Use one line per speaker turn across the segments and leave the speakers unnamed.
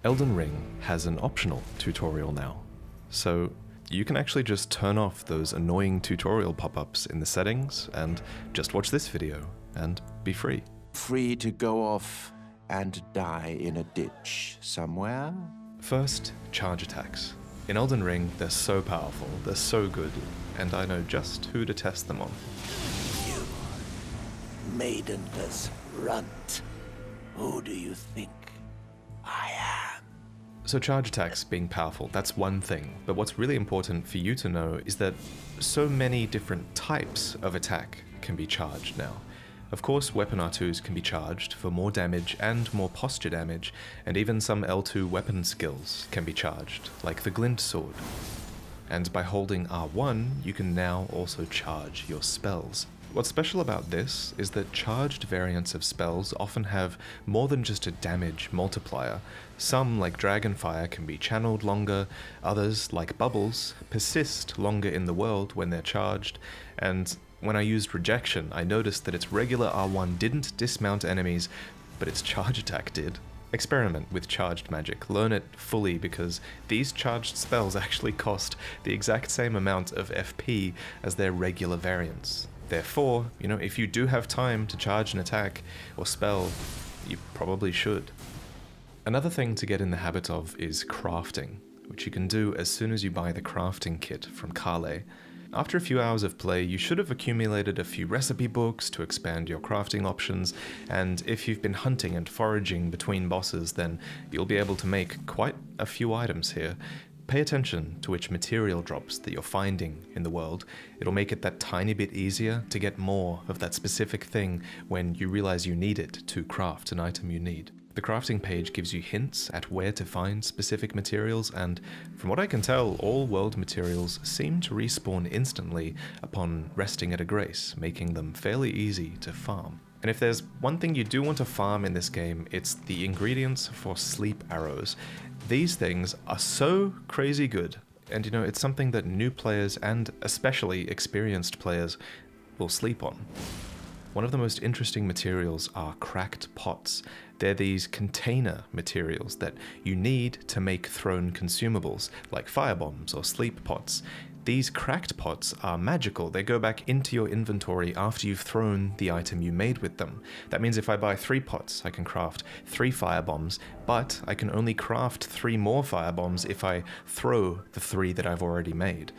Elden Ring has an optional tutorial now. So you can actually just turn off those annoying tutorial pop-ups in the settings and just watch this video and be free.
Free to go off and die in a ditch somewhere?
First, charge attacks. In Elden Ring, they're so powerful, they're so good, and I know just who to test them on.
You, maidenless runt. Who do you think I am?
So charge attacks being powerful, that's one thing, but what's really important for you to know is that so many different types of attack can be charged now. Of course, weapon R2s can be charged for more damage and more posture damage, and even some L2 weapon skills can be charged, like the glint sword. And by holding R1, you can now also charge your spells. What's special about this is that charged variants of spells often have more than just a damage multiplier. Some, like Dragonfire, can be channeled longer, others, like Bubbles, persist longer in the world when they're charged, and when I used Rejection, I noticed that its regular R1 didn't dismount enemies, but its charge attack did. Experiment with charged magic, learn it fully, because these charged spells actually cost the exact same amount of FP as their regular variants. Therefore, if you do have time to charge an attack or spell, you probably should. Another thing to get in the habit of is crafting, which you can do as soon as you buy the crafting kit from Kale. After a few hours of play, you should have accumulated a few recipe books to expand your crafting options, and if you've been hunting and foraging between bosses, then you'll be able to make quite a few items here. Pay attention to which material drops that you're finding in the world. It'll make it that tiny bit easier to get more of that specific thing when you realize you need it to craft an item you need. The crafting page gives you hints at where to find specific materials, and from what I can tell, all world materials seem to respawn instantly upon resting at a grace, making them fairly easy to farm. And if there's one thing you do want to farm in this game, it's the ingredients for sleep arrows. These things are so crazy good, and it's something that new players and especially experienced players will sleep on. One of the most interesting materials are cracked pots. They're these container materials that you need to make thrown consumables, like firebombs or sleep pots. These cracked pots are magical. They go back into your inventory after you've thrown the item you made with them. That means if I buy 3 pots, I can craft 3 firebombs, but I can only craft 3 more firebombs if I throw the 3 that I've already made.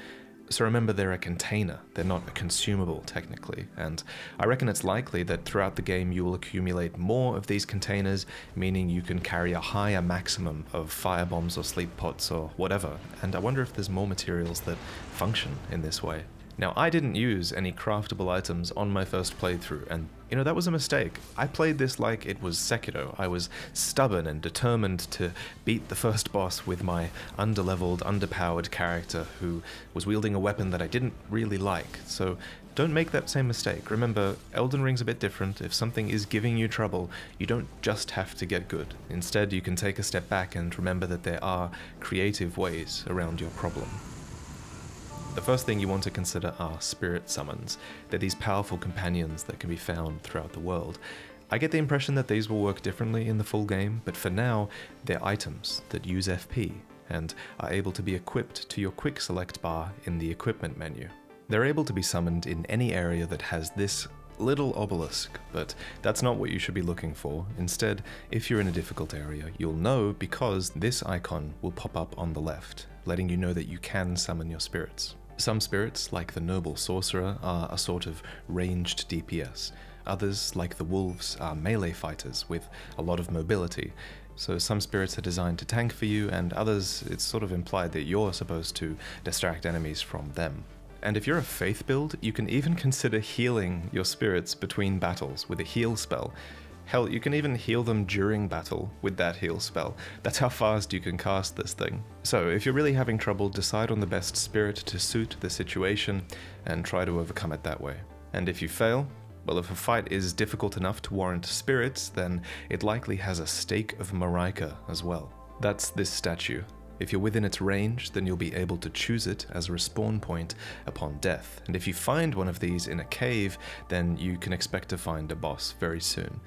So remember, they're a container, they're not a consumable technically, and I reckon it's likely that throughout the game you will accumulate more of these containers, meaning you can carry a higher maximum of firebombs or sleep pots or whatever, and I wonder if there's more materials that function in this way. Now, I didn't use any craftable items on my first playthrough, and that was a mistake. I played this like it was Sekiro. I was stubborn and determined to beat the first boss with my underleveled, underpowered character who was wielding a weapon that I didn't really like. So don't make that same mistake. Remember, Elden Ring's a bit different. If something is giving you trouble, you don't just have to get good. Instead, you can take a step back and remember that there are creative ways around your problem. The first thing you want to consider are spirit summons. They're these powerful companions that can be found throughout the world. I get the impression that these will work differently in the full game, but for now, they're items that use FP and are able to be equipped to your quick select bar in the equipment menu. They're able to be summoned in any area that has this little obelisk, but that's not what you should be looking for. Instead, if you're in a difficult area, you'll know because this icon will pop up on the left, letting you know that you can summon your spirits. Some spirits, like the Noble Sorcerer, are a sort of ranged DPS. Others, like the Wolves, are melee fighters with a lot of mobility. So some spirits are designed to tank for you, and others, it's sort of implied that you're supposed to distract enemies from them. And if you're a faith build, you can even consider healing your spirits between battles with a heal spell. Hell, you can even heal them during battle with that heal spell. That's how fast you can cast this thing. So if you're really having trouble, decide on the best spirit to suit the situation and try to overcome it that way. And if you fail, well, if a fight is difficult enough to warrant spirits, then it likely has a stake of Marika as well. That's this statue. If you're within its range, then you'll be able to choose it as a respawn point upon death. And if you find one of these in a cave, then you can expect to find a boss very soon.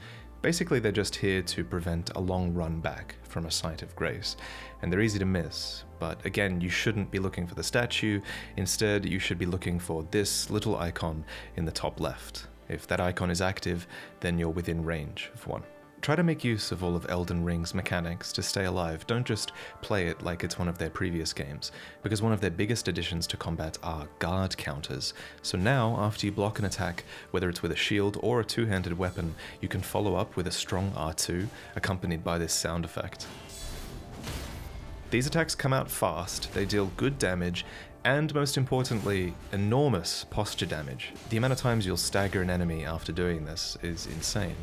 Basically, they're just here to prevent a long run back from a site of grace, and they're easy to miss, but again, you shouldn't be looking for the statue. Instead, you should be looking for this little icon in the top left. If that icon is active, then you're within range of one. Try to make use of all of Elden Ring's mechanics to stay alive. Don't just play it like it's one of their previous games, because one of their biggest additions to combat are guard counters. So now, after you block an attack, whether it's with a shield or a two-handed weapon, you can follow up with a strong R2, accompanied by this sound effect. These attacks come out fast, they deal good damage, and most importantly, enormous posture damage. The amount of times you'll stagger an enemy after doing this is insane.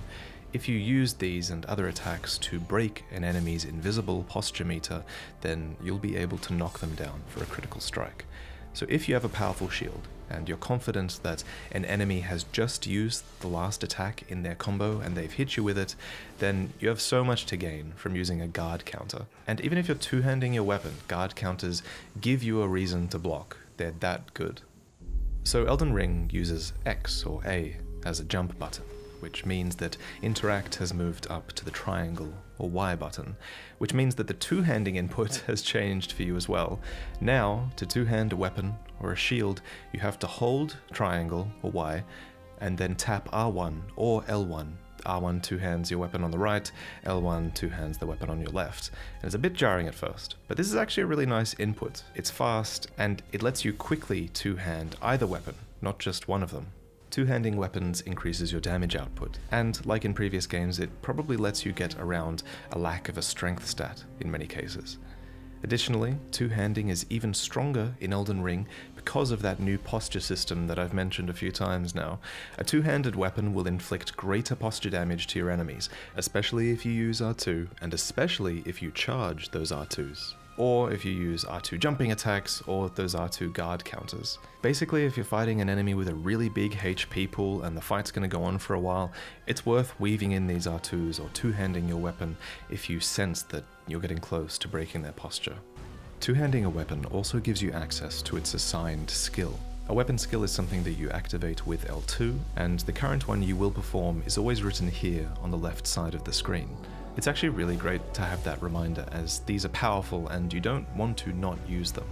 If you use these and other attacks to break an enemy's invisible posture meter, then you'll be able to knock them down for a critical strike. So if you have a powerful shield, and you're confident that an enemy has just used the last attack in their combo and they've hit you with it, then you have so much to gain from using a guard counter. And even if you're two-handing your weapon, guard counters give you a reason to block. They're that good. So Elden Ring uses X or A as a jump button, which means that interact has moved up to the triangle or Y button, which means that the two-handing input has changed for you as well. Now, to two-hand a weapon or a shield, you have to hold triangle or Y, and then tap R1 or L1. R1 two-hands your weapon on the right, L1 two-hands the weapon on your left. And it's a bit jarring at first, but this is actually a really nice input. It's fast, and it lets you quickly two-hand either weapon, not just one of them. Two-handing weapons increases your damage output, and like in previous games, it probably lets you get around a lack of a strength stat in many cases. Additionally, two-handing is even stronger in Elden Ring because of that new posture system that I've mentioned a few times now. A two-handed weapon will inflict greater posture damage to your enemies, especially if you use R2, and especially if you charge those R2s. Or if you use R2 jumping attacks, or those R2 guard counters. Basically, if you're fighting an enemy with a really big HP pool and the fight's going to go on for a while, it's worth weaving in these R2s or two-handing your weapon if you sense that you're getting close to breaking their posture. Two-handing a weapon also gives you access to its assigned skill. A weapon skill is something that you activate with L2, and the current one you will perform is always written here on the left side of the screen. It's actually really great to have that reminder, as these are powerful and you don't want to not use them.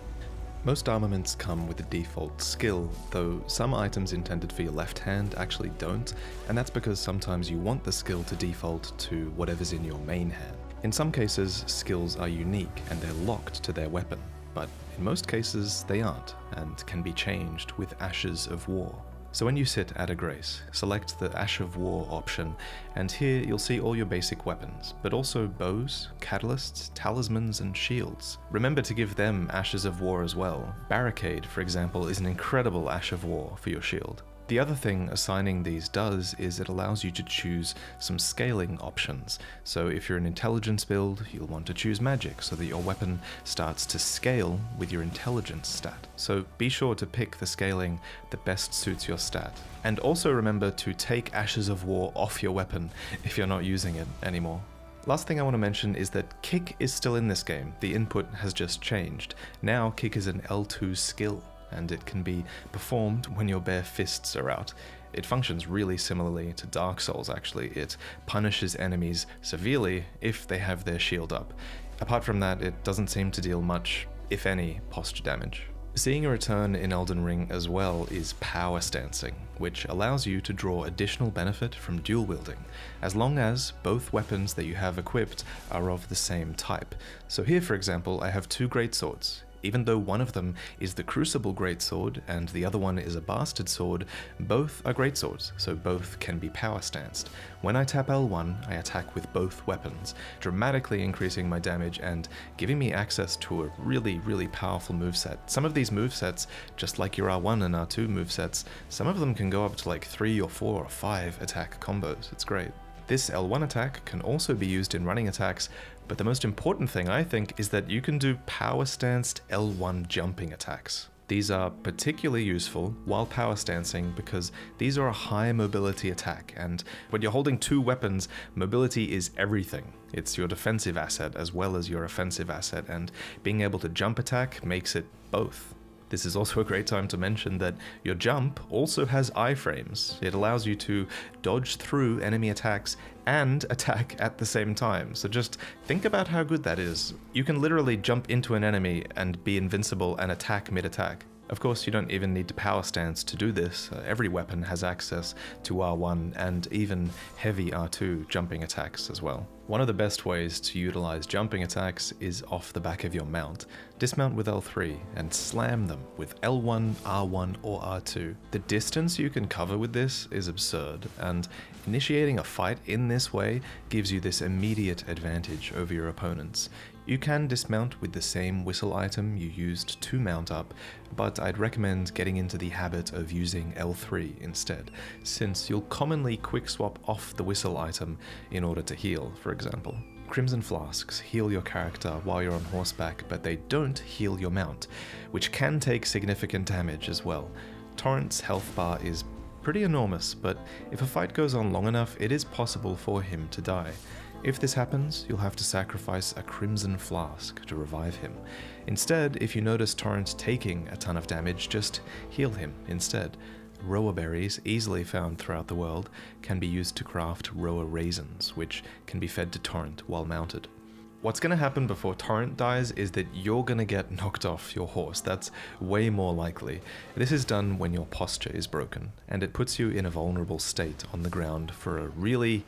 Most armaments come with a default skill, though some items intended for your left hand actually don't, and that's because sometimes you want the skill to default to whatever's in your main hand. In some cases, skills are unique and they're locked to their weapon, but in most cases they aren't, and can be changed with Ashes of War. So when you sit at a grace, select the Ash of War option, and here you'll see all your basic weapons, but also bows, catalysts, talismans, and shields. Remember to give them Ashes of War as well. Barricade, for example, is an incredible Ash of War for your shield. The other thing assigning these does is it allows you to choose some scaling options. So if you're an intelligence build, you'll want to choose magic so that your weapon starts to scale with your intelligence stat. So be sure to pick the scaling that best suits your stat. And also remember to take Ashes of War off your weapon if you're not using it anymore. Last thing I want to mention is that kick is still in this game. The input has just changed. Now kick is an L2 skill, and it can be performed when your bare fists are out. It functions really similarly to Dark Souls actually. It punishes enemies severely if they have their shield up. Apart from that, it doesn't seem to deal much, if any, posture damage. Seeing a return in Elden Ring as well is Powerstancing, which allows you to draw additional benefit from dual wielding, as long as both weapons that you have equipped are of the same type. So here, for example, I have two greatswords. Even though one of them is the Crucible Greatsword and the other one is a Bastard Sword, both are greatswords, so both can be power-stanced. When I tap L1, I attack with both weapons, dramatically increasing my damage and giving me access to a really, really powerful moveset. Some of these movesets, just like your R1 and R2 movesets, some of them can go up to like 3 or 4 or 5 attack combos. It's great. This L1 attack can also be used in running attacks, but the most important thing I think is that you can do power-stanced L1 jumping attacks. These are particularly useful while power-stancing because these are a high mobility attack, and when you're holding two weapons, mobility is everything. It's your defensive asset as well as your offensive asset, and being able to jump attack makes it both. This is also a great time to mention that your jump also has iframes. It allows you to dodge through enemy attacks and attack at the same time. So just think about how good that is. You can literally jump into an enemy and be invincible and attack mid-attack. Of course, you don't even need to power stance to do this. Every weapon has access to R1 and even heavy R2 jumping attacks as well. One of the best ways to utilize jumping attacks is off the back of your mount. Dismount with L3 and slam them with L1, R1 or R2. The distance you can cover with this is absurd, and initiating a fight in this way gives you this immediate advantage over your opponents. You can dismount with the same whistle item you used to mount up, but I'd recommend getting into the habit of using L3 instead, since you'll commonly quick swap off the whistle item in order to heal, for example. Crimson Flasks heal your character while you're on horseback, but they don't heal your mount, which can take significant damage as well. Torrent's health bar is pretty enormous, but if a fight goes on long enough, it is possible for him to die. If this happens, you'll have to sacrifice a Crimson Flask to revive him. Instead, if you notice Torrent taking a ton of damage, just heal him instead. Roa berries, easily found throughout the world, can be used to craft Roa raisins, which can be fed to Torrent while mounted. What's going to happen before Torrent dies is that you're going to get knocked off your horse. That's way more likely. This is done when your posture is broken, and it puts you in a vulnerable state on the ground for a really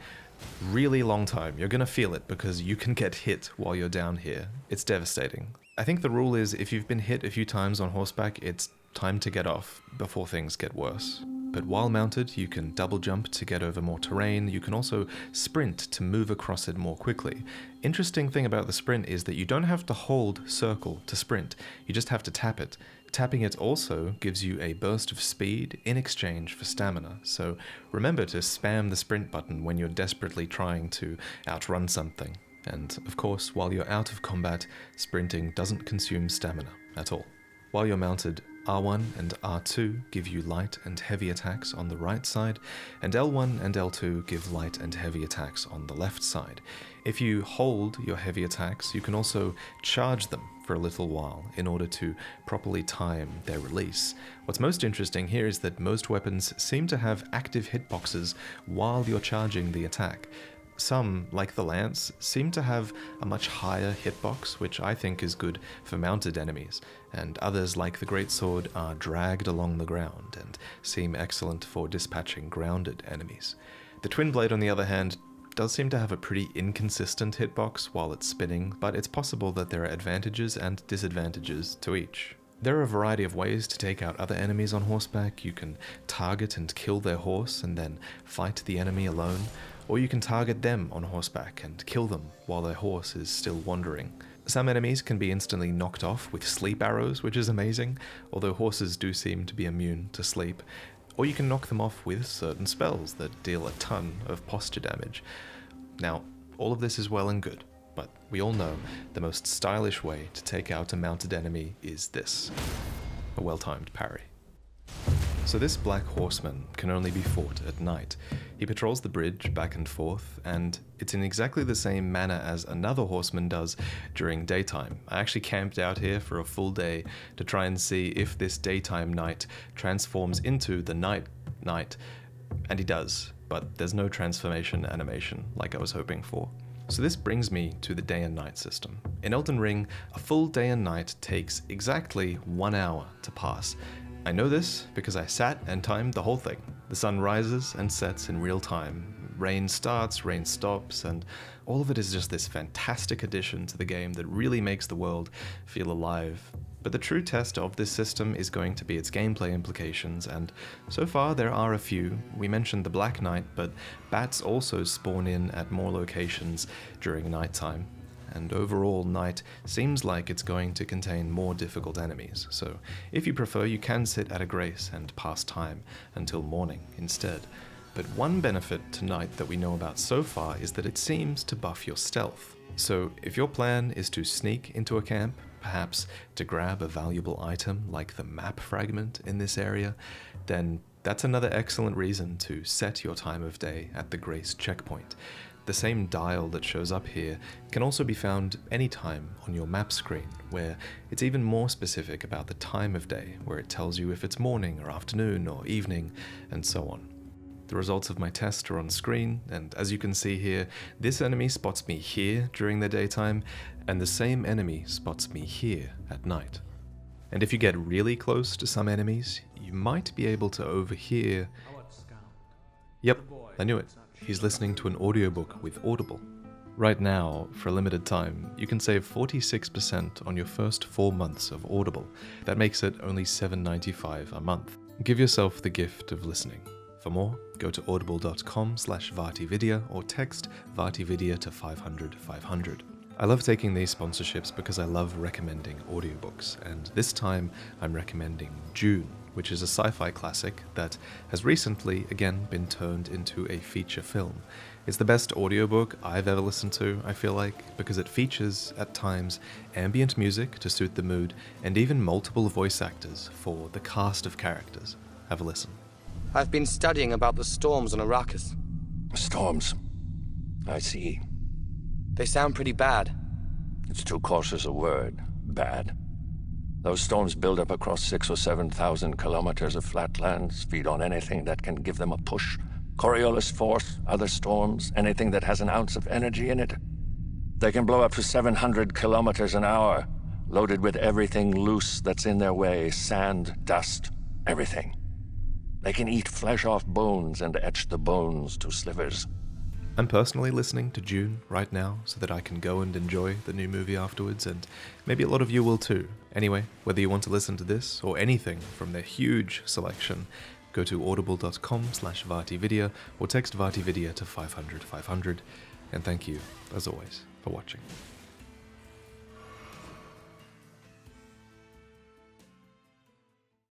long time. You're gonna feel it because you can get hit while you're down here. It's devastating. I think the rule is if you've been hit a few times on horseback, it's time to get off before things get worse. But while mounted, you can double jump to get over more terrain. You can also sprint to move across it more quickly. Interesting thing about the sprint is that you don't have to hold circle to sprint. You just have to tap it. Tapping it also gives you a burst of speed in exchange for stamina, so remember to spam the sprint button when you're desperately trying to outrun something. And of course, while you're out of combat, sprinting doesn't consume stamina at all. While you're mounted, R1 and R2 give you light and heavy attacks on the right side, and L1 and L2 give light and heavy attacks on the left side. If you hold your heavy attacks, you can also charge them for a little while in order to properly time their release. What's most interesting here is that most weapons seem to have active hitboxes while you're charging the attack. Some, like the lance, seem to have a much higher hitbox, which I think is good for mounted enemies, and others, like the greatsword, are dragged along the ground and seem excellent for dispatching grounded enemies. The twin blade, on the other hand, does seem to have a pretty inconsistent hitbox while it's spinning, but it's possible that there are advantages and disadvantages to each. There are a variety of ways to take out other enemies on horseback. You can target and kill their horse and then fight the enemy alone, or you can target them on horseback and kill them while their horse is still wandering. Some enemies can be instantly knocked off with sleep arrows, which is amazing, although horses do seem to be immune to sleep. Or you can knock them off with certain spells that deal a ton of posture damage. Now, all of this is well and good, but we all know the most stylish way to take out a mounted enemy is this: a well-timed parry. So this Black Horseman can only be fought at night. He patrols the bridge back and forth, and it's in exactly the same manner as another horseman does during daytime. I actually camped out here for a full day to try and see if this daytime knight transforms into the night knight, and he does, but there's no transformation animation like I was hoping for. So this brings me to the day and night system. In Elden Ring, a full day and night takes exactly 1 hour to pass. I know this because I sat and timed the whole thing. The sun rises and sets in real time. Rain starts, rain stops, and all of it is just this fantastic addition to the game that really makes the world feel alive. But the true test of this system is going to be its gameplay implications, and so far there are a few. We mentioned the Black Knight, but bats also spawn in at more locations during nighttime. And overall, night seems like it's going to contain more difficult enemies, so if you prefer, you can sit at a grace and pass time until morning instead. But one benefit to night that we know about so far is that it seems to buff your stealth. So if your plan is to sneak into a camp, perhaps to grab a valuable item like the map fragment in this area, then that's another excellent reason to set your time of day at the Grace checkpoint. the same dial that shows up here can also be found anytime on your map screen, where it's even more specific about the time of day, where it tells you if it's morning or afternoon or evening, and so on. The results of my test are on screen, and as you can see here, this enemy spots me here during the daytime, and the same enemy spots me here at night. And if you get really close to some enemies, you might be able to overhear... Yep, I knew it. He's listening to an audiobook with Audible. Right now, for a limited time, you can save 46% on your first 4 months of Audible. That makes it only $7.95 a month. Give yourself the gift of listening. For more, go to audible.com/VartiVidya or text VartiVidya to 500 500. I love taking these sponsorships because I love recommending audiobooks, and this time I'm recommending Dune, which is a sci-fi classic that has recently again been turned into a feature film. It's the best audiobook I've ever listened to, I feel like, because it features, at times, ambient music to suit the mood, and even multiple voice actors for the cast of characters. Have a listen.
I've been studying about the storms on Arrakis.
Storms? I see.
They sound pretty bad.
It's too cautious a word. Bad. Those storms build up across 6,000 or 7,000 kilometers of flatlands, feed on anything that can give them a push. Coriolis force, other storms, anything that has an ounce of energy in it. They can blow up to 700 kilometers an hour, loaded with everything loose that's in their way, sand, dust, everything. They can eat flesh off bones and etch the bones to slivers.
I'm personally listening to Dune right now so that I can go and enjoy the new movie afterwards, and maybe a lot of you will too. Anyway, whether you want to listen to this or anything from their huge selection, go to audible.com/VartiVidya or text VartiVidya to 500 500. And thank you, as always, for watching.